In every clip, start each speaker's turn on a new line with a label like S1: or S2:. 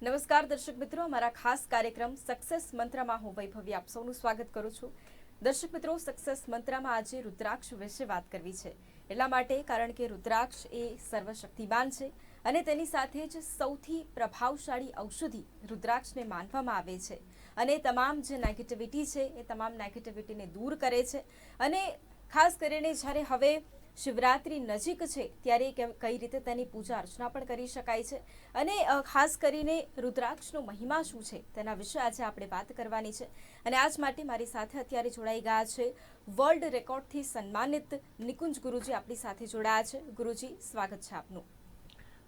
S1: નમસ્કાર દર્શક મિત્રો, અમારા ખાસ કાર્યક્રમ સક્સેસ મંત્રમાં હું વૈભવી આપ સૌનું સ્વાગત કરું છું. દર્શક મિત્રો, સક્સેસ મંત્રમાં આજે રુદ્રાક્ષ વિશે વાત કરવી છે. એટલા માટે કારણ કે રુદ્રાક્ષ એ સર્વશક્તિમાન છે અને તેની સાથે જ સૌથી પ્રભાવશાળી ઔષધિ રુદ્રાક્ષને માનવામાં આવે છે અને તમામ જે નેગેટિવિટી છે એ તમામ નેગેટિવિટીને દૂર કરે છે. અને ખાસ કરીને જ્યારે હવે શિવરાત્રી નજીક છે ત્યારે કઈ રીતે તેની પૂજા અર્ચના પણ કરી શકાય છે અને ખાસ કરીને રુદ્રાક્ષનો મહિમા શું છે તેના વિશે આજે આપણે વાત કરવાની છે. અને આજ માટે મારી સાથે અત્યારે જોડાઈ ગયા છે વર્લ્ડ રેકોર્ડથી સન્માનિત નિકુંજ ગુરુજી આપણી સાથે જોડાયા છે. ગુરુજી, સ્વાગત છે આપનું.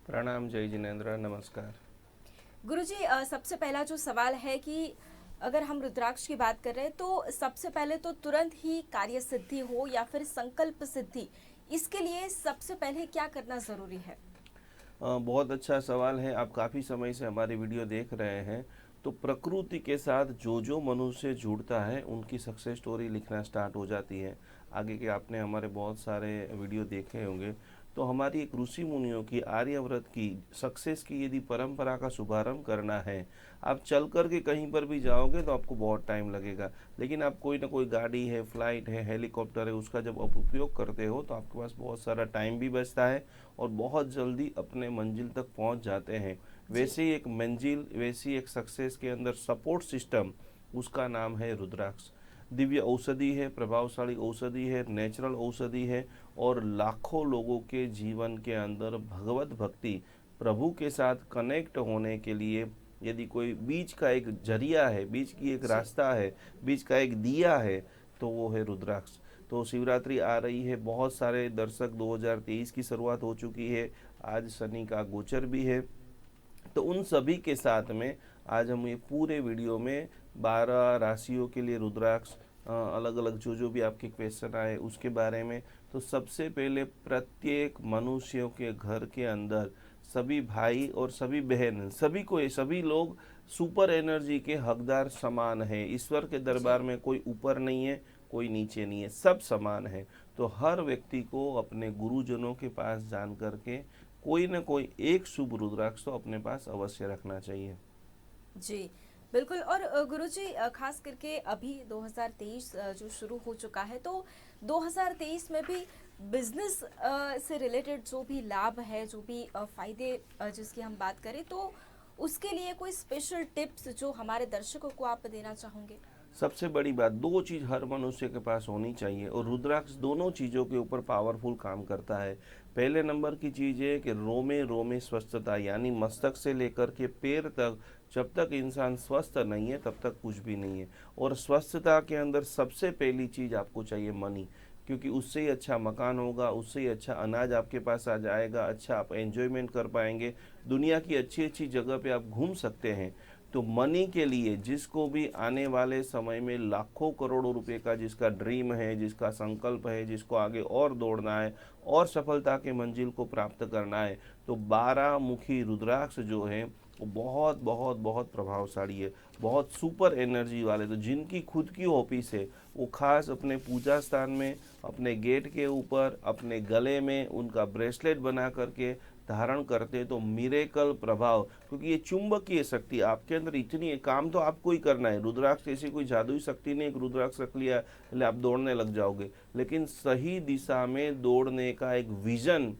S2: प्रणाम जय जिनेन्द्र, नमस्कार.
S1: गुरुजी, सबसे पहला जो सवाल है कि अगर हम रुद्राक्ष की बात कर रहे हैं तो सबसे पहले तो तुरंत ही कार्य सिद्धि हो या फिर संकल्प सिद्धि, इसके लिए सबसे पहले क्या करना ज़रूरी है?
S2: बहुत अच्छा सवाल है. आप काफ़ी समय से हमारी वीडियो देख रहे हैं. तो प्रकृति के साथ जो मनुष्य जुड़ता है उनकी सक्सेस स्टोरी लिखना स्टार्ट हो जाती है. आगे के आपने हमारे बहुत सारे वीडियो देखे होंगे. तो हमारी एक ऋषि मुनियों की आर्यव्रत की सक्सेस की यदि परंपरा का शुभारंभ करना है, आप चल कर के कहीं पर भी जाओगे तो आपको बहुत टाइम लगेगा. लेकिन आप कोई ना कोई गाड़ी है, फ्लाइट है, हेलीकॉप्टर है, उसका जब आप उपयोग करते हो तो आपके पास बहुत सारा टाइम भी बचता है और बहुत जल्दी अपने मंजिल तक पहुंच जाते हैं. वैसे ही एक मंजिल, वैसी एक सक्सेस के अंदर सपोर्ट सिस्टम, उसका नाम है रुद्राक्ष. दिव्य औषधि है, प्रभावशाली औषधि है, नेचुरल औषधि है और लाखों लोगों के जीवन के अंदर भगवत भक्ति, प्रभु के साथ कनेक्ट होने के लिए यदि कोई बीच का एक जरिया है, बीच की एक रास्ता है, बीच का एक दिया है, तो वो है रुद्राक्ष. तो शिवरात्रि आ रही है. बहुत सारे दर्शक 2023 की शुरुआत हो चुकी है. आज शनि का गोचर भी है. तो उन सभी के साथ में आज हम ये पूरे वीडियो में 12 राशियों के लिए रुद्राक्ष, अलग अलग जो भी आपके क्वेश्चन आए उसके बारे में. तो सबसे पहले प्रत्येक मनुष्यों के घर के अंदर सभी भाई और सभी बहन, सभी को, सभी लोग सुपर एनर्जी के हकदार समान है. ईश्वर के दरबार में कोई ऊपर नहीं है, कोई नीचे नहीं है, सब समान है. तो हर व्यक्ति को अपने गुरुजनों के पास जान करके कोई न कोई एक शुभ रुद्राक्ष तो अपने पास अवश्य रखना चाहिए.
S1: जी बिल्कुल. और गुरुजी, खास करके अभी 2023 जो शुरू हो चुका है, तो 2023 में भी बिजनेस से रिलेटेड जो भी लाभ है, जो भी फायदे जिसकी हम बात करें, तो उसके लिए कोई स्पेशल टिप्स जो हमारे दर्शकों को आप देना चाहोगे?
S2: सबसे बड़ी बात, दो चीज़ हर मनुष्य के पास होनी चाहिए और रुद्राक्ष दोनों चीज़ों के ऊपर पावरफुल काम करता है. पहले नंबर की चीज़ है कि रोमे रोमे स्वस्थता, यानी मस्तक से लेकर के पैर तक जब तक इंसान स्वस्थ नहीं है तब तक कुछ भी नहीं है. और स्वस्थता के अंदर सबसे पहली चीज़ आपको चाहिए मनी, क्योंकि उससे ही अच्छा मकान होगा, उससे ही अच्छा अनाज आपके पास आ जाएगा, अच्छा आप एंजॉयमेंट कर पाएंगे, दुनिया की अच्छी अच्छी जगह पे आप घूम सकते हैं. तो मनी के लिए जिसको भी आने वाले समय में लाखों करोड़ों रुपए का जिसका ड्रीम है, जिसका संकल्प है, जिसको आगे और दौड़ना है और सफलता के मंजिल को प्राप्त करना है, तो 12 मुखी रुद्राक्ष जो है वो बहुत बहुत बहुत प्रभावशाली है, बहुत सुपर एनर्जी वाले. तो जिनकी खुद की ऑफिस है वो खास अपने पूजा स्थान में, अपने गेट के ऊपर, अपने गले में उनका ब्रेसलेट बना करके धारण करते तो मिरेकल प्रभाव, क्योंकि ये चुंबकीय शक्ति आपके अंदर इतनी है. काम तो आपको ही करना है. रुद्राक्ष ऐसी कोई जादुई शक्ति नहीं, एक रुद्राक्ष रख लिया એટલે आप दौड़ने लग जाओगे, लेकिन सही दिशा में दौड़ने का एक विजन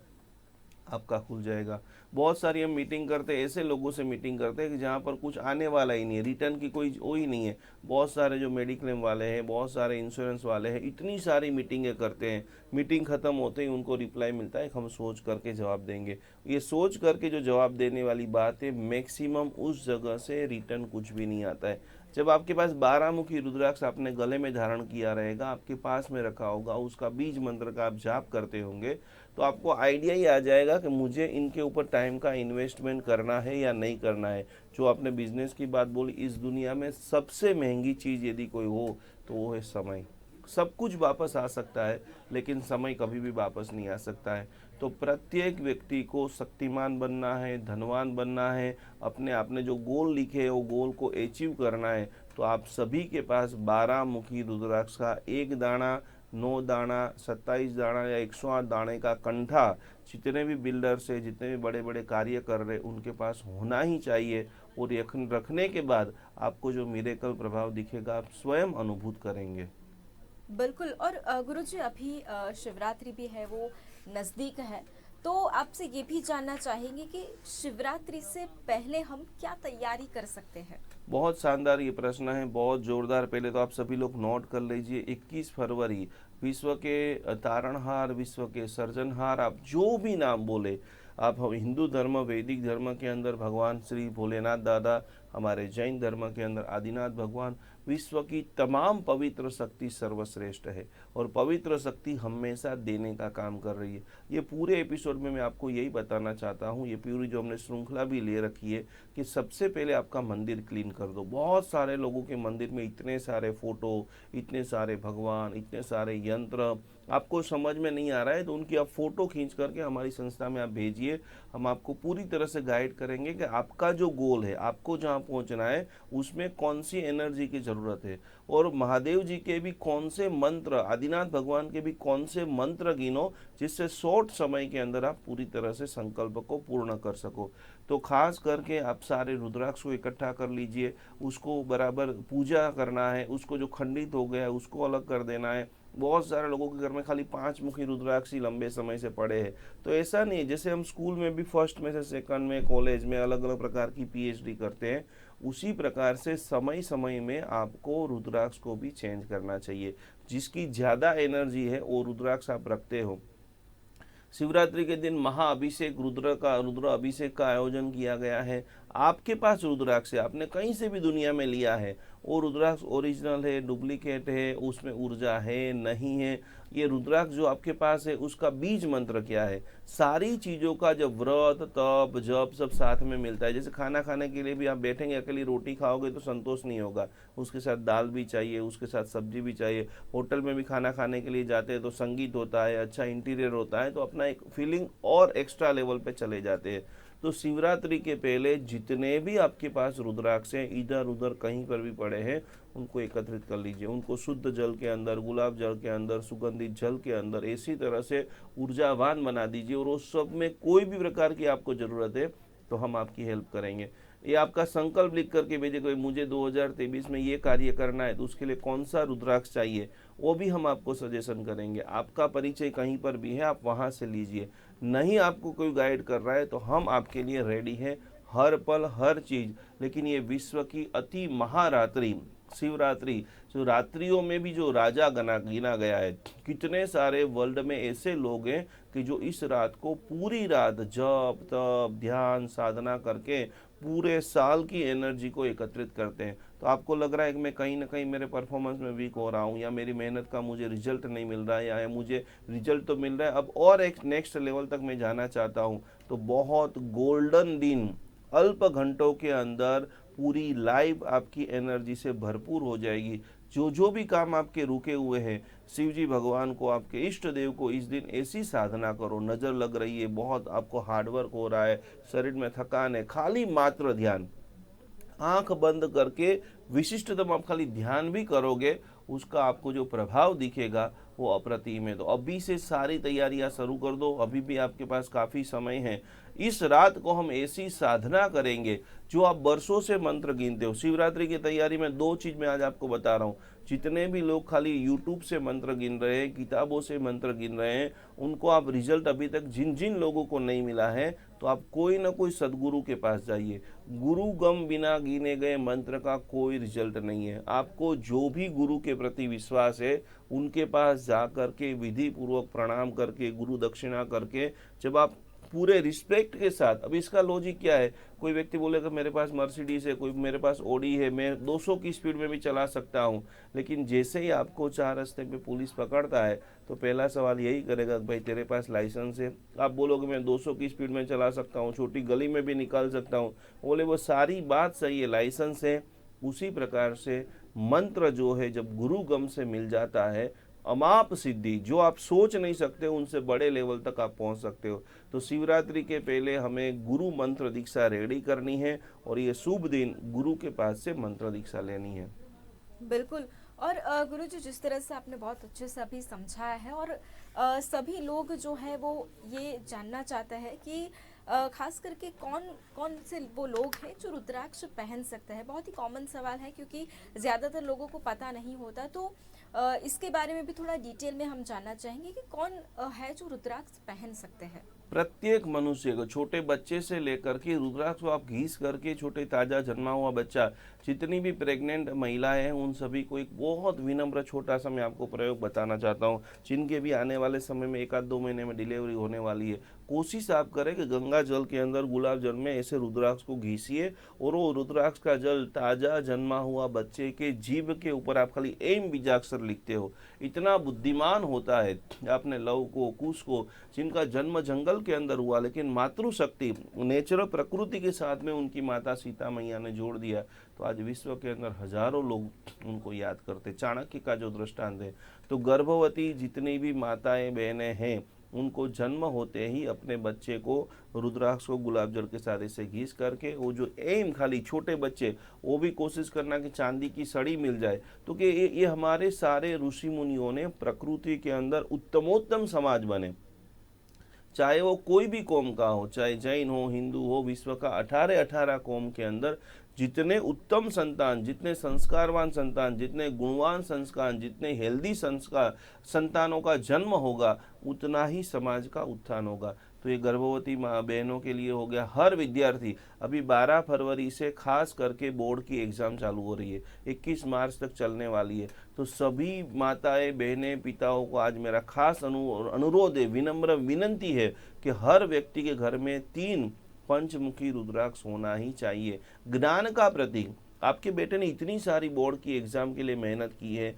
S2: आपका खुल जाएगा. बहुत सारी हम मीटिंग करते हैं, ऐसे लोगों से मीटिंग करते हैं कि जहाँ पर कुछ आने वाला ही नहीं है, रिटर्न की कोई वो ही नहीं है. बहुत सारे जो मेडिक्लेम वाले हैं, बहुत सारे इंश्योरेंस वाले हैं, इतनी सारी मीटिंगें करते हैं. मीटिंग ख़त्म होते ही उनको रिप्लाई मिलता है कि हम सोच करके जवाब देंगे. ये सोच करके जो जवाब देने वाली बात है, मैक्सिमम उस जगह से रिटर्न कुछ भी नहीं आता है. जब आपके पास 12 मुखी रुद्राक्ष आपने गले में धारण किया रहेगा, आपके पास में रखा होगा, उसका बीज मंत्र का आप जाप करते होंगे, तो आपको आइडिया ही आ जाएगा कि मुझे इनके ऊपर टाइम का इन्वेस्टमेंट करना है या नहीं करना है. जो आपने बिजनेस की बात बोली, इस दुनिया में सबसे महंगी चीज़ यदि कोई हो तो वो है समय. सब कुछ वापस आ सकता है लेकिन समय कभी भी वापस नहीं आ सकता है. तो प्रत्येक व्यक्ति को शक्तिमान बनना है, धनवान बनना है, अपने आपने जो गोल लिखे है वो गोल को अचीव करना है, तो आप सभी के पास 12 मुखी रुद्राक्ष का एक दाना, 9 दाना, 27 दाना या 108 दाने का कंठा जितने भी बिल्डर्स है, जितने भी बड़े बड़े कार्य कर रहे उनके पास होना ही चाहिए. और रखने के बाद आपको जो मिरेकल प्रभाव दिखेगा आप स्वयं अनुभूत करेंगे।
S1: बिल्कुल। और गुरुजी अभी शिवरात्रि भी है, वो नज़दीक है, तो आपसे ये भी जानना चाहेंगे कि शिवरात्रि से पहले हम क्या तैयारी कर सकते हैं?
S2: बहुत शानदार ये प्रश्न है, बहुत जोरदार। पहले तो आप सभी लोग नोट कर लीजिए, 21 फरवरी विश्व के तारणहार, विश्व के सृजनहार, आप जो भी नाम बोले, आप हिंदू धर्म वैदिक धर्म के अंदर भगवान श्री भोलेनाथ दादा, हमारे जैन धर्म के अंदर आदिनाथ भगवान, विश्व की तमाम पवित्र शक्ति सर्वश्रेष्ठ है और पवित्र शक्ति हमेशा देने का काम कर रही है। ये पूरे एपिसोड में मैं आपको यही बताना चाहता हूँ, ये पूरी जो हमने श्रृंखला भी ले रखी है कि सबसे पहले आपका मंदिर क्लीन कर दो। बहुत सारे लोगों के मंदिर में इतने सारे फोटो, इतने सारे भगवान, इतने सारे यंत्र, आपको समझ में नहीं आ रहा है तो उनकी आप फोटो खींच करके हमारी संस्था में आप भेजिए। हम आपको पूरी तरह से गाइड करेंगे कि आपका जो गोल है, आपको जहाँ पहुँचना है, उसमें कौन सी एनर्जी की ज़रूरत है और महादेव जी के भी कौन से मंत्र, आदिनाथ भगवान के भी कौन से मंत्र गिनो जिससे शॉर्ट समय के अंदर आप पूरी तरह से संकल्प को पूर्ण कर सको। तो खास करके आप सारे रुद्राक्ष को इकट्ठा कर लीजिए, उसको बराबर पूजा करना है, उसको जो खंडित हो गया है उसको अलग कर देना है। बहुत सारे लोगों के घर में खाली 5 मुखी रुद्राक्ष ही लंबे समय से पड़े हैं। तो ऐसा नहीं है, जैसे हम स्कूल में भी फर्स्ट में से सेकंड में, कॉलेज में अलग अलग प्रकार की पीएचडी करते हैं, उसी प्रकार से समय समय में आपको रुद्राक्ष को भी चेंज करना चाहिए। जिसकी ज़्यादा एनर्जी है वो रुद्राक्ष आप रखते हो। शिवरात्रि के दिन महाअभिषेक, रुद्र अभिषेक का आयोजन किया गया है। आपके पास रुद्राक्ष है, आपने कहीं से भी दुनिया में लिया है, वो रुद्राक्ष ओरिजिनल है, डुप्लीकेट है, उसमें ऊर्जा है नहीं है, ये रुद्राक्ष जो आपके पास है उसका बीज मंत्र क्या है, सारी चीज़ों का जब व्रत तप जप सब साथ में मिलता है। जैसे खाना खाने के लिए भी आप बैठेंगे, अकेली रोटी खाओगे तो संतोष नहीं होगा, उसके साथ दाल भी चाहिए, उसके साथ सब्जी भी चाहिए। होटल में भी खाना खाने के लिए जाते हैं तो संगीत होता है, अच्छा इंटीरियर होता है, तो अपना एक फीलिंग और एक्स्ट्रा लेवल पे चले जाते हैं। तो शिवरात्रि के पहले जितने भी आपके पास रुद्राक्ष हैं, इधर उधर कहीं पर भी पड़े हैं, उनको एकत्रित कर लीजिए। उनको शुद्ध जल के अंदर, गुलाब जल के अंदर, सुगंधित जल के अंदर इसी तरह से ऊर्जावान बना दीजिए और उस सब में कोई भी प्रकार की आपको ज़रूरत है तो हम आपकी हेल्प करेंगे। ये आपका संकल्प लिख करके भेजे, कोई मुझे 2023 में ये कार्य करना है तो उसके लिए कौन सा रुद्राक्ष चाहिए वो भी हम आपको सजेशन करेंगे। आपका परिचय कहीं पर भी है आप वहाँ से लीजिए। नहीं आपको कोई गाइड कर रहा है तो हम आपके लिए रेडी हैं, हर पल हर चीज़। लेकिन ये विश्व की अति महारात्रि शिवरात्रि, जो रात्रियों में भी जो राजा गिना गया है, कितने सारे वर्ल्ड में ऐसे लोग हैं कि जो इस रात को पूरी रात जप तप ध्यान साधना करके पूरे साल की एनर्जी को एकत्रित करते हैं। तो आपको लग रहा है कि मैं कहीं ना कहीं मेरे परफॉर्मेंस में वीक हो रहा हूँ या मेरी मेहनत का मुझे रिजल्ट नहीं मिल रहा है, या मुझे रिजल्ट तो मिल रहा है अब और एक नेक्स्ट लेवल तक मैं जाना चाहता हूँ, तो बहुत गोल्डन दिन अल्प घंटों के अंदर पूरी लाइफ आपकी एनर्जी से भरपूर हो जाएगी। जो भी काम आपके रुके हुए हैं, शिव जी भगवान को, आपके इष्ट देव को इस दिन ऐसी साधना करो, नज़र लग रही है, बहुत आपको हार्डवर्क हो रहा है, शरीर में थकान है, खाली मात्र ध्यान, आंख बंद करके विशिष्टतम आप खाली ध्यान भी करोगे, उसका आपको जो प्रभाव दिखेगा वो अप्रतिम है। तो अभी से सारी तैयारियां शुरू कर दो, अभी भी आपके पास काफ़ी समय है। इस रात को हम ऐसी साधना करेंगे जो आप बरसों से मंत्र गिनते हो। शिवरात्रि की तैयारी में 2 चीज़ मैं आज आपको बता रहा हूँ। जितने भी लोग खाली यूट्यूब से मंत्र गिन रहे हैं, किताबों से मंत्र गिन रहे हैं, उनको आप रिजल्ट अभी तक जिन जिन लोगों को नहीं मिला है तो आप कोई ना कोई सदगुरु के पास जाइए। गुरु गम बिना गिने गए मंत्र का कोई रिजल्ट नहीं है। आपको जो भी गुरु के प्रति विश्वास है उनके पास जा करके विधि पूर्वक प्रणाम करके गुरु दक्षिणा करके, जब आप पूरे रिस्पेक्ट के साथ, अब इसका लॉजिक क्या है, कोई व्यक्ति बोलेगा मेरे पास मर्सिडीज है, कोई मेरे पास ऑडी है, मैं 200 की स्पीड में भी चला सकता हूँ, लेकिन जैसे ही आपको 4 रास्ते पे पुलिस पकड़ता है तो पहला सवाल यही करेगा भाई तेरे पास लाइसेंस है। आप बोलोगे मैं 200 की स्पीड में चला सकता हूँ, छोटी गली में भी निकाल सकता हूँ, बोले वो सारी बात सही है, लाइसेंस है। उसी प्रकार से मंत्र जो है जब गुरु गम से मिल जाता है, अमाप सिद्धि जो आप सोच नहीं सकते उनसे बड़े लेवल तक आप पहुंच सकते हो। तो शिवरात्रि के पहले हमें गुरु मंत्र दीक्षा रेडी करनी है और ये शुभ दिन गुरु के पास से मंत्र दीक्षा लेनी है।
S1: बिल्कुल। और गुरुजी, जिस तरह से आपने बहुत अच्छे से अभी समझाया है, और सभी लोग जो है वो ये जानना चाहते हैं कि खास करके कौन कौन से वो लोग हैं जो रुद्राक्ष पहन सकते हैं? बहुत ही कॉमन सवाल है क्योंकि ज़्यादातर लोगों को पता नहीं होता, तो इसके बारे में भी थोड़ा डिटेल में हम जानना चाहेंगे कि कौन है जो रुद्राक्ष पहन सकते हैं?
S2: प्रत्येक मनुष्य को, छोटे बच्चे से लेकर के रुद्राक्ष को आप घीस करके, छोटे ताजा जन्मा हुआ बच्चा, जितनी भी प्रेग्नेंट महिलाएं हैं, उन सभी को एक बहुत विनम्र छोटा सा मैं आपको प्रयोग बताना चाहता हूं, जिनके भी आने वाले समय में 1 आध 2 महीने में डिलीवरी होने वाली है। कोशिश आप करें कि गंगा जल के अंदर, गुलाब जल में ऐसे रुद्राक्ष को घीसिए और वो रुद्राक्ष का जल ताजा जन्मा हुआ बच्चे के जीभ के ऊपर आप खाली एम बीजाक्षर लिखते हो। इतना बुद्धिमान होता है। आपने लव को, कुश को, जिनका जन्म जंगल के अंदर हुआ, लेकिन मातृशक्ति नेचुरल प्रकृति के साथ में उनकी माता सीता मैया ने जोड़ दिया, तो आज विश्व के अंदर हजारों लोग उनको याद करते। चाणक्य का जो दृष्टांत है, तो गर्भवती जितनी भी माताएं बहनें हैं, उनको जन्म होते ही अपने बच्चे को रुद्राक्ष को गुलाब जल के सारे से घीस करके, वो जो एम खाली छोटे बच्चे, वो भी कोशिश करना कि चांदी की सड़ी मिल जाए। तो कि ये हमारे सारे ऋषि मुनियों ने प्रकृति के अंदर उत्तमोत्तम समाज बने, चाहे वो कोई भी कौम का हो, चाहे जैन हो, हिंदू हो, विश्व का 18 कौम के अंदर जितने उत्तम संतान, जितने संस्कारवान संतान, जितने गुणवान संस्कार, जितने हेल्दी संस्कार संतानों का जन्म होगा, उतना ही समाज का उत्थान होगा। तो ये गर्भवती माँ बहनों के लिए हो गया। हर विद्यार्थी, अभी 12 फरवरी से खास करके बोर्ड की एग्ज़ाम चालू हो रही है, 21 मार्च तक चलने वाली है। तो सभी माताएं बहनें पिताओं को आज मेरा खास अनुरोध है, विनम्र विनंती है कि हर व्यक्ति के घर में 3 पंचमुखी रुद्राक्ष होना ही चाहिए। ज्ञान का प्रतीक। आपके बेटे ने इतनी सारी बोर्ड की एग्जाम के लिए मेहनत की है,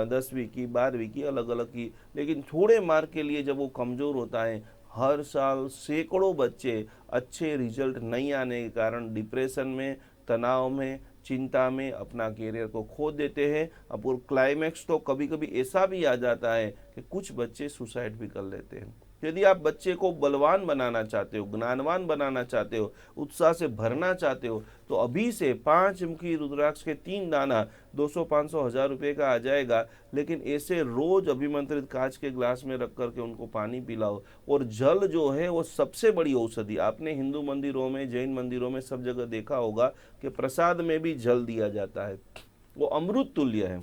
S2: 10वीं की, 12वीं की, अलग अलग की, लेकिन थोड़े मार्क के लिए जब वो कमज़ोर होता है, हर साल सैकड़ों बच्चे अच्छे रिजल्ट नहीं आने के कारण डिप्रेशन में, तनाव में, चिंता में अपना करियर को खो देते हैं। अब और क्लाइमैक्स तो कभी कभी ऐसा भी आ जाता है कि कुछ बच्चे सुसाइड भी कर लेते हैं। यदि आप बच्चे को बलवान बनाना चाहते हो, ज्ञानवान बनाना चाहते हो, उत्साह से भरना चाहते हो, तो अभी से 5 मुखी रुद्राक्ष के 3 दाना 200, 500, 1000 रुपये का आ जाएगा। लेकिन ऐसे रोज अभिमंत्रित कांच के ग्लास में रख करके उनको पानी पिलाओ। और जल जो है वो सबसे बड़ी औषधि। आपने हिंदू मंदिरों में, जैन मंदिरों में सब जगह देखा होगा कि प्रसाद में भी जल दिया जाता है, वो अमृत तुल्य है।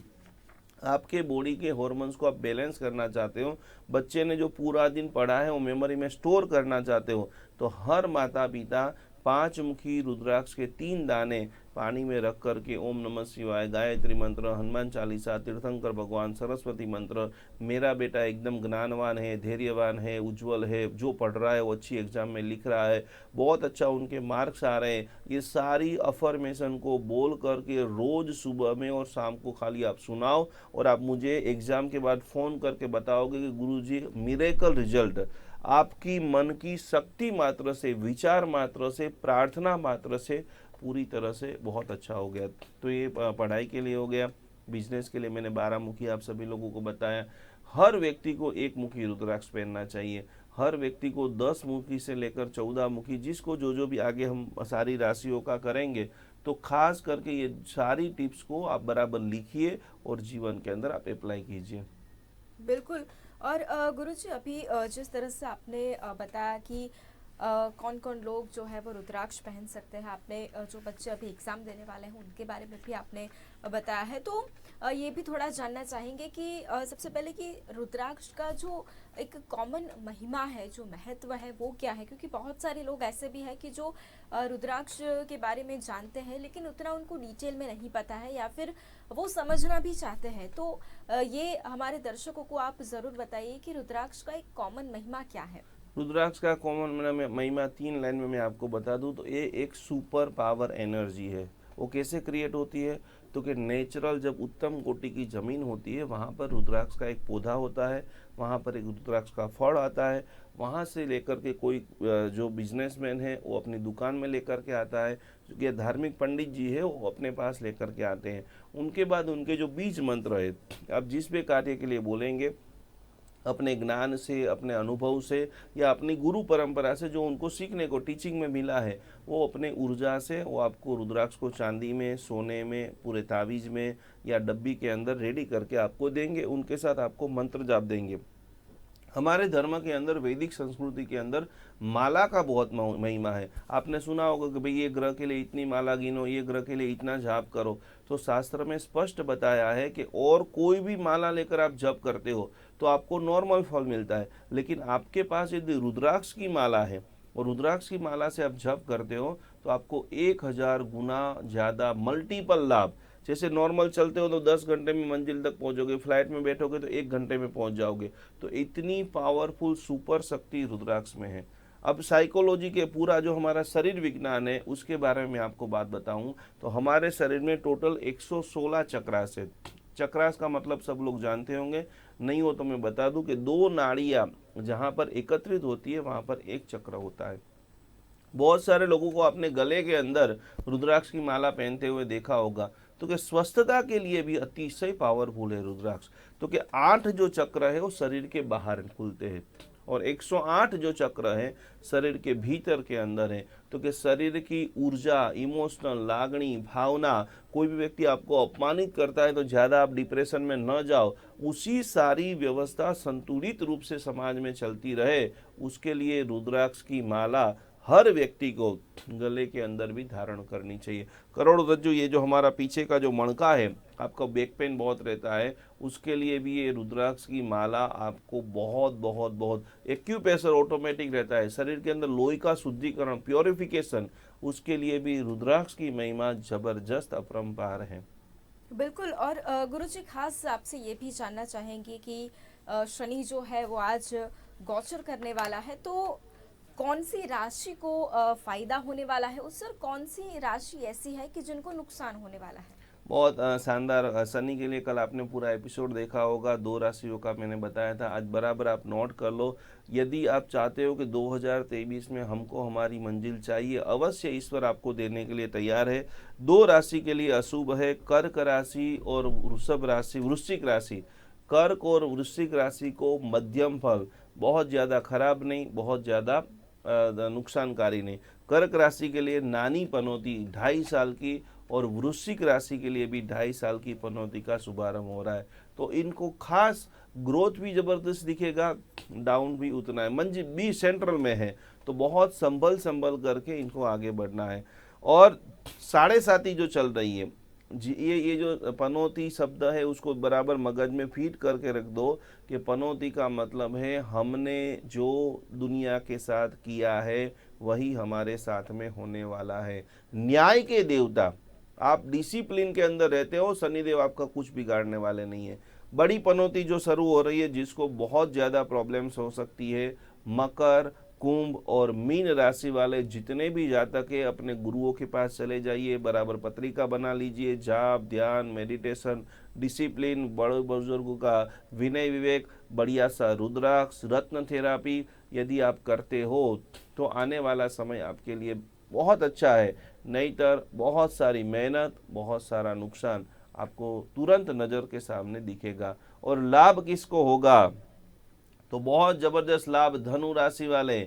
S2: आपके बॉडी के हॉर्मोन्स को आप बैलेंस करना चाहते हो, बच्चे ने जो पूरा दिन पढ़ा है वो मेमोरी में स्टोर करना चाहते हो, तो हर माता पिता 5 मुखी रुद्राक्ष के 3 दाने पानी में रख करके ओम नमः शिवाय, गायत्री मंत्र, हनुमान चालीसा, तीर्थंकर भगवान, सरस्वती मंत्र, मेरा बेटा एकदम ज्ञानवान है, धैर्यवान है, उज्जवल है, जो पढ़ रहा है वो अच्छी एग्जाम में लिख रहा है, बहुत अच्छा उनके मार्क्स आ रहे हैं, ये सारी अफर्मेशन को बोल करके रोज सुबह में और शाम को खाली आप सुनाओ। और आप मुझे एग्जाम के बाद फ़ोन करके बताओगे कि गुरुजी मिरेकल रिजल्ट, आपकी मन की शक्ति मात्र से, विचार मात्र से, प्रार्थना मात्र से पूरी तरह से बहुत अच्छा हो गया। तो ये पढ़ाई के लिए हो गया। बिजनेस के लिए मैंने 12 मुखी आप सभी लोगों को बताया। हर व्यक्ति को 1 मुखी रुद्राक्ष पहनना चाहिए। हर व्यक्ति को 10 मुखी से लेकर 14 मुखी, जिसको जो भी आगे हम सारी राशियों का करेंगे, तो खास करके ये सारी टिप्स को आप बराबर लिखिए और जीवन के अंदर आप अप्लाई कीजिए।
S1: बिल्कुल। और गुरुजी, अभी जिस तरह से आपने बताया कि कौन कौन लोग जो है वो रुद्राक्ष पहन सकते हैं, आपने जो बच्चे अभी एग्ज़ाम देने वाले हैं उनके बारे में भी आपने बताया है, तो ये भी थोड़ा जानना चाहेंगे कि सबसे पहले कि रुद्राक्ष का जो एक कॉमन महिमा है, जो महत्व है, वो क्या है? क्योंकि बहुत सारे लोग ऐसे भी हैं कि जो रुद्राक्ष के बारे में जानते हैं लेकिन उतना उनको डिटेल में नहीं पता है, या फिर वो समझना भी चाहते हैं। तो ये हमारे दर्शकों को आप ज़रूर बताइए कि रुद्राक्ष का एक कॉमन महिमा क्या है?
S2: रुद्राक्ष का कॉमन महिमा 3 लाइन में मैं आपको बता दूं तो ये एक सुपर पावर एनर्जी है। वो कैसे क्रिएट होती है? तो कि नेचुरल जब उत्तम कोटि की ज़मीन होती है, वहाँ पर रुद्राक्ष का एक पौधा होता है, वहाँ पर एक रुद्राक्ष का फल आता है, वहाँ से लेकर के कोई जो बिजनेसमैन है वो अपनी दुकान में लेकर के आता है, जो धार्मिक पंडित जी है वो अपने पास लेकर के आते हैं। उनके बाद उनके जो बीज मंत्र है, आप जिस भी कार्य के लिए बोलेंगे, अपने ज्ञान से, अपने अनुभव से, या अपनी गुरु परंपरा से जो उनको सीखने को टीचिंग में मिला है, वो अपने ऊर्जा से वो आपको रुद्राक्ष को चांदी में, सोने में, पूरे तावीज़ में या डब्बी के अंदर रेडी करके आपको देंगे। उनके साथ आपको मंत्र जाप देंगे। हमारे धर्म के अंदर, वैदिक संस्कृति के अंदर माला का बहुत महिमा है। आपने सुना होगा कि भाई ये ग्रह के लिए इतनी माला गिनो, ये ग्रह के लिए इतना जाप करो। तो शास्त्र में स्पष्ट बताया है कि और कोई भी माला लेकर आप जप करते हो तो आपको नॉर्मल फल मिलता है, लेकिन आपके पास यदि रुद्राक्ष की माला है और रुद्राक्ष की माला से आप जप करते हो तो आपको 1000 गुना ज़्यादा मल्टीपल लाभ। जैसे नॉर्मल चलते हो तो 10 घंटे में मंजिल तक पहुंचोगे, फ्लाइट में बैठोगे तो 1 घंटे में पहुंच जाओगे। तो इतनी पावरफुल सुपर शक्ति रुद्राक्ष में है। अब साइकोलॉजी के पूरा जो हमारा शरीर विज्ञान है उसके बारे में आपको बात बताऊं तो हमारे शरीर में टोटल 116 चक्रास है। चक्रास का मतलब सब लोग जानते होंगे, नहीं हो तो मैं बता दूं कि 2 नाड़ियां जहां पर एकत्रित होती है वहां पर एक चक्र होता है। बहुत सारे लोगों को अपने गले के अंदर रुद्राक्ष की माला पहनते हुए देखा होगा। तो कि स्वस्थता के लिए भी अतिशय पावरफुल है रुद्राक्ष। तो कि 8 जो चक्र है वो शरीर के बाहर खुलते हैं और 108 जो चक्र है शरीर के भीतर के अंदर है। तो कि शरीर की ऊर्जा, इमोशनल लागणी, भावना, कोई भी व्यक्ति आपको अपमानित करता है तो ज़्यादा आप डिप्रेशन में न जाओ, उसी सारी व्यवस्था संतुलित रूप से समाज में चलती रहे, उसके लिए रुद्राक्ष की माला हर व्यक्ति को गले के अंदर भी धारण करनी चाहिए। करोड़रज्जु, ये जो हमारा पीछे का जो मणका है, आपका बैक पेन बहुत रहता है, उसके लिए भी ये रुद्राक्ष की माला आपको बहुत बहुत बहुत एक्यूप्रेशर ऑटोमेटिक रहता है, शरीर के अंदर लोही का शुद्धिकरण, प्योरिफिकेशन, उसके लिए भी रुद्राक्ष की महिमा जबरदस्त अपरंपार है।
S1: बिल्कुल। और गुरुजी, खास आपसे ये भी जानना चाहेंगे कि शनि जो है वो आज गोचर करने वाला है, तो कौन सी राशि को फायदा होने वाला है उससे, और कौन सी राशि ऐसी है कि जिनको नुकसान होने वाला है?
S2: बहुत शानदार। शनि के लिए कल आपने पूरा एपिसोड देखा होगा, 2 राशियों का मैंने बताया था, आज बराबर आप नोट कर लो। यदि आप चाहते हो कि 2023 में हमको हमारी मंजिल चाहिए, अवश्य ईश्वर आपको देने के लिए तैयार है। 2 राशि के लिए अशुभ है, कर्क राशि और वृषभ राशि, वृश्चिक राशि। कर्क और वृश्चिक राशि को मध्यम फल, बहुत ज़्यादा खराब नहीं, बहुत ज़्यादा नुकसानकारी नहीं। कर्क राशि के लिए नानी पनौती 2.5 साल की और वृश्चिक राशि के लिए भी 2.5 साल की पनौती का शुभारंभ हो रहा है। तो इनको खास ग्रोथ भी जबरदस्त दिखेगा, डाउन भी उतना है, मंजिल भी सेंट्रल में है, तो बहुत संभल संभल करके इनको आगे बढ़ना है। और 7.5 जो चल रही है जी, ये जो पनौती शब्द है उसको बराबर मगज में फीड करके रख दो कि पनौती का मतलब है हमने जो दुनिया के साथ किया है वही हमारे साथ में होने वाला है। न्याय के देवता, आप डिसिप्लिन के अंदर रहते हो, शनिदेव आपका कुछ बिगाड़ने वाले नहीं है। बड़ी पनौती जो शुरू हो रही है, जिसको बहुत ज़्यादा प्रॉब्लम्स हो सकती है, मकर, कुंभ और मीन राशि वाले जितने भी जातक है अपने गुरुओं के पास चले जाइए, बराबर पत्रिका बना लीजिए, जाप, ध्यान, मेडिटेशन, डिसिप्लिन, बड़े बुजुर्गों का विनय विवेक, बढ़िया सा रुद्राक्ष, रत्न थेरापी यदि आप करते हो तो आने वाला समय आपके लिए बहुत अच्छा है। नहींतर बहुत सारी मेहनत, बहुत सारा नुकसान आपको तुरंत नज़र के सामने दिखेगा। और लाभ किसको होगा? तो बहुत जबरदस्त लाभ धनु राशि वाले,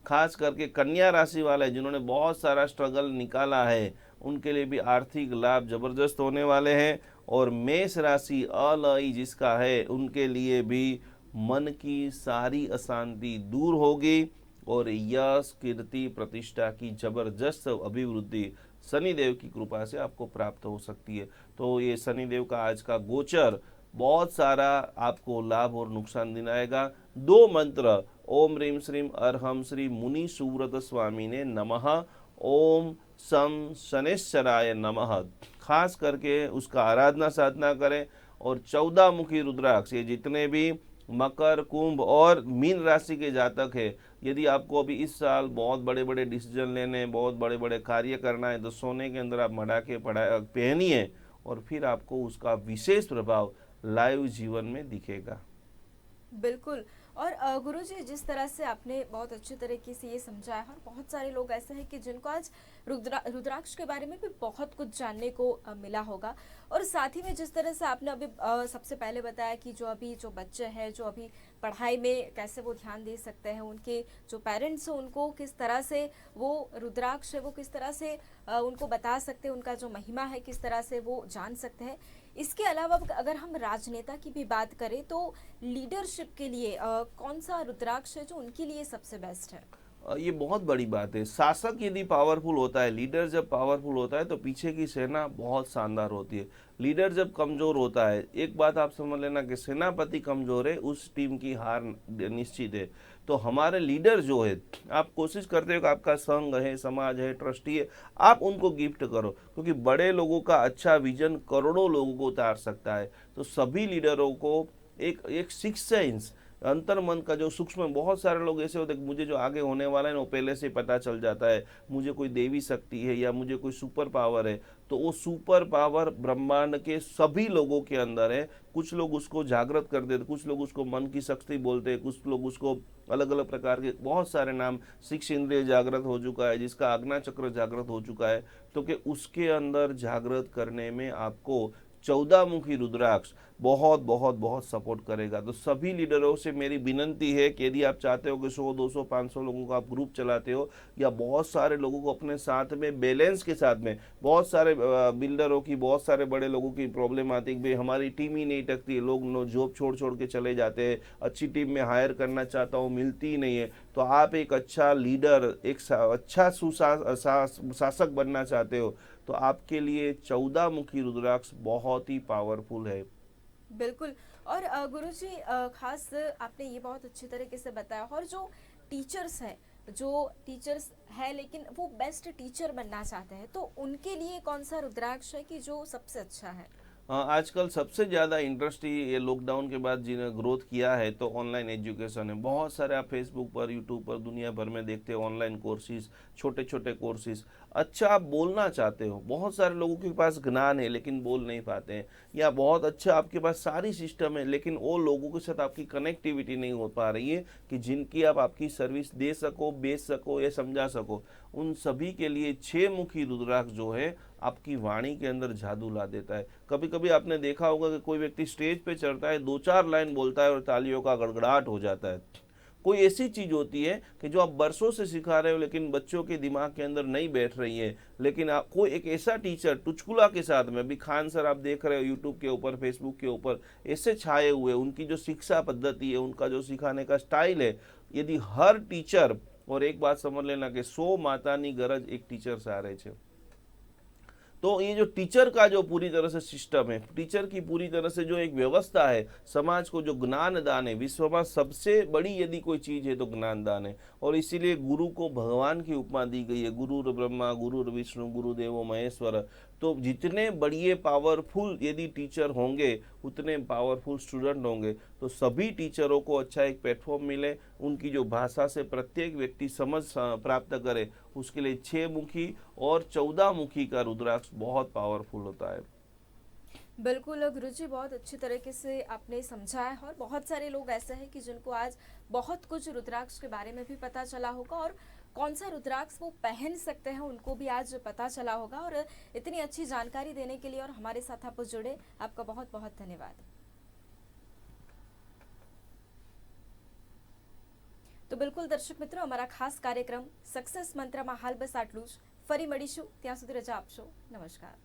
S2: खास करके कन्या राशि वाले जिन्होंने बहुत सारा स्ट्रगल निकाला है, उनके लिए भी आर्थिक लाभ जबरदस्त होने वाले हैं। और मेष राशि अलई जिसका है, उनके लिए भी मन की सारी अशांति दूर होगी और यश, कीर्ति, प्रतिष्ठा की जबरदस्त अभिवृद्धि शनिदेव की कृपा से आपको प्राप्त हो सकती है। तो ये शनिदेव का आज का गोचर बहुत सारा आपको लाभ और नुकसान दिलाएगा। 2 मंत्र, ओम ह्रीम श्रीम अरहम श्री मुनि सुव्रत स्वामी ने नमः, ओम सम शनेश्वराय नमः, खास करके उसका आराधना साधना करें। और 14 मुखी रुद्राक्ष, ये जितने भी मकर, कुंभ और मीन राशि के जातक है, यदि आपको अभी इस साल बहुत बड़े बड़े डिसीजन लेने, बहुत बड़े बड़े कार्य करना है, तो सोने के अंदर आप मढ़ा के पहनिए और फिर आपको उसका विशेष प्रभाव लाइव जीवन में दिखेगा।
S1: बिल्कुल। और गुरुजी, जिस तरह से आपने बहुत अच्छे तरीके से ये समझाया, और बहुत सारे लोग ऐसे हैं कि जिनको आज रुद्राक्ष के बारे में भी बहुत कुछ जानने को मिला होगा। और साथ ही में जिस तरह से आपने अभी सबसे पहले बताया कि जो बच्चे हैं जो अभी पढ़ाई में कैसे वो ध्यान दे सकते हैं, उनके जो पेरेंट्स हैं उनको किस तरह से वो रुद्राक्ष है वो किस तरह से उनको बता सकते हैं, उनका जो महिमा है किस तरह से वो जान सकते हैं, इसके अलावा अगर हम राजनेता की भी बात करें तो लीडरशिप के लिए कौन सा रुद्राक्ष है जो उनके लिए सबसे बेस्ट है?
S2: ये बहुत बड़ी बात है। शासक यदि पावरफुल होता है, लीडर जब पावरफुल होता है तो पीछे की सेना बहुत शानदार होती है। लीडर जब कमजोर होता है, एक बात आप समझ लेना कि सेनापति कमजोर है, उस टीम की हार निश्चित है। तो हमारे लीडर जो है, आप कोशिश करते हो कि आपका संघ है, समाज है, ट्रस्टी है, आप उनको गिफ्ट करो, क्योंकि बड़े लोगों का अच्छा विजन करोड़ों लोगों को उतार सकता है। तो सभी लीडरों को एक एक सिक्स सेंस, अंतर मन का जो सूक्ष्म, बहुत सारे लोग ऐसे होते हैं मुझे जो आगे होने वाला है ना वो पहले से पता चल जाता है, मुझे कोई देवी शक्ति है या मुझे कोई सुपर पावर है। तो वो सुपर पावर ब्रह्मांड के सभी लोगों के अंदर है। कुछ लोग उसको जागृत कर देते, कुछ लोग उसको मन की शक्ति बोलते हैं, कुछ लोग उसको अलग अलग प्रकार के बहुत सारे नाम, सिक्स इंद्रिय जागृत हो चुका है, जिसका आज्ञा चक्र जागृत हो चुका है। तो कि उसके अंदर जागृत करने में आपको 14 मुखी रुद्राक्ष बहुत बहुत बहुत सपोर्ट करेगा। तो सभी लीडरों से मेरी विनंती है कि यदि आप चाहते हो कि 100, 200, 500 लोगों का आप ग्रुप चलाते हो या बहुत सारे लोगों को अपने साथ में बैलेंस के साथ में, बहुत सारे बिल्डरों की, बहुत सारे बड़े लोगों की प्रॉब्लम आती है कि भाई हमारी टीम ही नहीं टकती है, लोग जॉब छोड़ छोड़ के चले जाते हैं, अच्छी टीम में हायर करना चाहता हूँ, मिलती ही नहीं है। तो आप एक अच्छा लीडर, एक अच्छा शासक बनना चाहते हो तो आपके लिए 14 मुखी रुद्राक्ष बहुत ही पावरफुल है।
S1: बिल्कुल। और गुरुजी, खास आपने ये बहुत अच्छी तरीके से बताया। और जो टीचर्स हैं, जो टीचर्स है लेकिन वो बेस्ट टीचर बनना चाहते हैं, तो उनके लिए कौन सा रुद्राक्ष है कि जो सबसे अच्छा है?
S2: आजकल सबसे ज़्यादा इंडस्ट्री ये लॉकडाउन के बाद जिन्हें ग्रोथ किया है तो ऑनलाइन एजुकेशन है। बहुत सारे आप फेसबुक पर, यूट्यूब पर दुनिया भर में देखते हो ऑनलाइन कोर्सेज, छोटे छोटे कोर्सेज। अच्छा आप बोलना चाहते हो, बहुत सारे लोगों के पास ज्ञान है लेकिन बोल नहीं पाते हैं, या बहुत अच्छा आपके पास सारी सिस्टम है लेकिन वो लोगों के साथ आपकी कनेक्टिविटी नहीं हो पा रही है कि जिनकी आप आपकी सर्विस दे सको, बेच सको या समझा सको। उन सभी के लिए 6 मुखी रुद्राक्ष जो है आपकी वाणी के अंदर जादू ला देता है। कभी कभी आपने देखा होगा कि कोई व्यक्ति स्टेज पे चढ़ता है, 2-4 लाइन बोलता है और तालियों का गड़गड़ाहट हो जाता है। कोई ऐसी चीज होती है कि जो आप बरसों से सिखा रहे हो लेकिन बच्चों के दिमाग के अंदर नहीं बैठ रही है, लेकिन आप कोई एक ऐसा टीचर टुचकुला के साथ में, अभी खान सर आप देख रहे हो यूट्यूब के ऊपर, फेसबुक के ऊपर ऐसे छाए हुए, उनकी जो शिक्षा पद्धति है, उनका जो सिखाने का स्टाइल है, यदि हर टीचर, और एक बात समझ लेना कि 100 मातानी गरज एक टीचर सारे छे। तो ये जो टीचर का जो पूरी तरह से सिस्टम है, टीचर की पूरी तरह से जो एक व्यवस्था है, समाज को जो ज्ञान दान है, विश्व में सबसे बड़ी यदि कोई चीज है तो ज्ञान दान है। और इसीलिए गुरु को भगवान की उपमा दी गई है, गुरुर ब्रह्मा गुरुर विष्णु गुरुदेवो महेश्वर। तो जितने बड़े पावरफुल यदि टीचर होंगे उतने पावरफुल स्टूडेंट होंगे। तो सभी टीचरों को अच्छा एक प्लेटफॉर्म मिले, उनकी जो भाषा से प्रत्येक व्यक्ति समझ प्राप्त करे, उसके लिए 6 मुखी और 14 मुखी का रुद्राक्ष बहुत पावरफुल होता है।
S1: बिल्कुल गुरुजी, बहुत अच्छी तरीके से आपने समझाया है। और बहुत सारे लोग ऐसे हैं कि जिनको आज बहुत कुछ रुद्राक्ष के बारे में भी पता चला होगा, और कौन सा रुद्राक्ष वो पहन सकते हैं उनको भी आज पता चला होगा। और इतनी अच्छी जानकारी देने के लिए और हमारे साथ आप जुड़े, आपका बहुत बहुत धन्यवाद। तो बिल्कुल दर्शक मित्रों, અમારા ખાસ કાર્યક્રમ સક્સેસ મંત્રમાં હાલ બસ આટલું જ. ફરી મળીશું, ત્યાં સુધી રજા આપશો. નમસ્કાર.